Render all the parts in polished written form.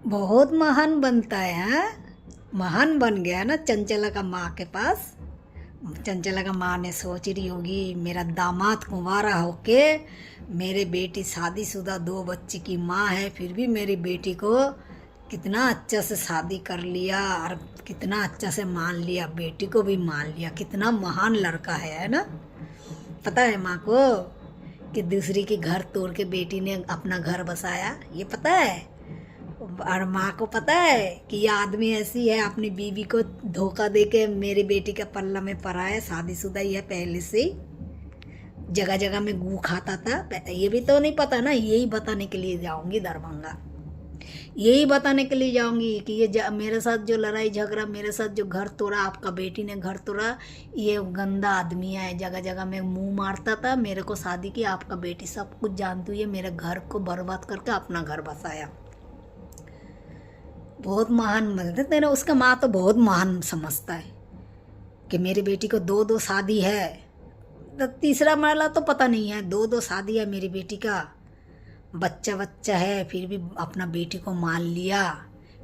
बहुत महान बनता है। हाँ, महान बन गया ना चंचला का माँ के पास। चंचला का माँ ने सोच रही होगी मेरा दामाद कुंवारा होके मेरे बेटी शादीशुदा 2 बच्चे की माँ है, फिर भी मेरी बेटी को कितना अच्छा से शादी कर लिया और कितना अच्छा से मान लिया, बेटी को भी मान लिया। कितना महान लड़का है ना। पता है माँ को कि दूसरी के घर तोड़ के बेटी ने अपना घर बसाया, ये पता है। और माँ को पता है कि ये आदमी ऐसी है, अपनी बीवी को धोखा दे के मेरी बेटी के पल्ला में पड़ा है, शादीशुदा ही है पहले से ही, जगह जगह में गू खाता था। ये भी तो नहीं पता ना। यही बताने के लिए जाऊंगी दरभंगा, यही बताने के लिए जाऊंगी कि ये मेरे साथ जो लड़ाई झगड़ा, मेरे साथ जो घर तोड़ा, आपका बेटी ने घर तोड़ा, ये गंदा आदमी है। जगह जगह में मुंह मारता था, मेरे को शादी की, आपका बेटी सब कुछ जानती हुई मेरे घर को बर्बाद करके अपना घर बसाया। बहुत महान बनते तेरा। उसका माँ तो बहुत महान समझता है कि मेरी बेटी को 2 शादी है, तो तीसरा माला तो पता नहीं है। 2 शादी है मेरी बेटी का, बच्चा है, फिर भी अपना बेटी को मान लिया,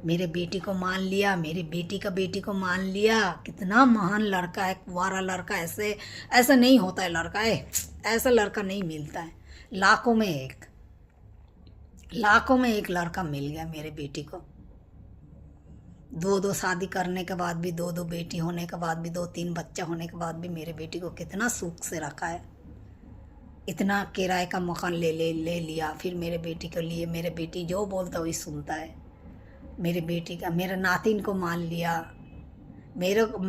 मेरे बेटी को मान लिया, मेरी बेटी का बेटी को मान लिया। कितना महान लड़का है, कुंवारा लड़का। ऐसे नहीं होता है लड़का है, ऐसा लड़का नहीं मिलता है। लाखों में एक लड़का मिल गया मेरे बेटी को। 2 शादी करने के बाद भी, 2 बेटी होने के बाद भी, 2-3 बच्चा होने के बाद भी मेरे बेटी को कितना सुख से रखा है। इतना किराए का मकान ले लिया फिर मेरे बेटी के लिए। मेरे बेटी जो बोलता वही सुनता है। मेरे बेटी का, मेरे नातिन को मान लिया।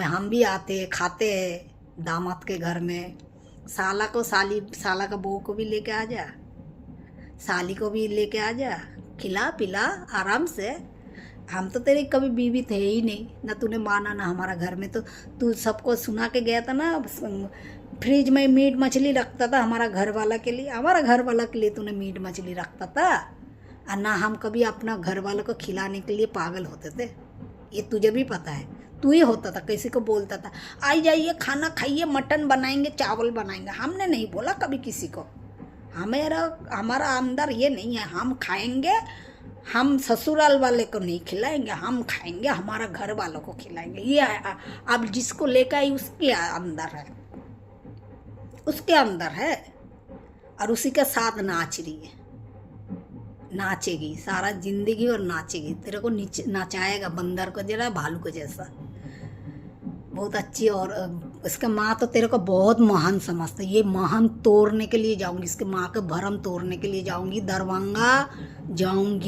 हम भी आते खाते हैं दामाद के घर में। साला का बहू को भी लेके आ जा, साली को भी लेके आ जा, खिला पिला आराम से। हम तो तेरी कभी बीवी थे ही नहीं ना, तूने माना ना हमारा घर में। तो तू सबको सुना के गया था ना, फ्रिज में मीट मछली रखता था हमारा घर वाला के लिए तूने मीट मछली रखता था। और ना हम कभी अपना घर वालों को खिलाने के लिए पागल होते थे, ये तुझे भी पता है। तू ही होता था, किसी को बोलता था आई जाइए खाना खाइए, मटन बनाएंगे, चावल बनाएंगे। हमने नहीं बोला कभी किसी को। हमारा अंदर ये नहीं है हम खाएंगे, हम ससुराल वाले को नहीं खिलाएंगे, हम खाएंगे, हमारा घर वालों को खिलाएंगे। ये अब जिसको लेकर आई उसके अंदर है और उसी के साथ नाच रही है, नाचेगी सारा जिंदगी और नाचेगी। तेरे को नचाएगा बंदर को जरा, भालू को जैसा। बहुत अच्छी। और इसका माँ तो तेरे को बहुत महान समझता है। ये महान तोड़ने के लिए जाऊंगी, इसके माँ के भरम तोड़ने के लिए जाऊंगी, दरभंगा जाऊंगी।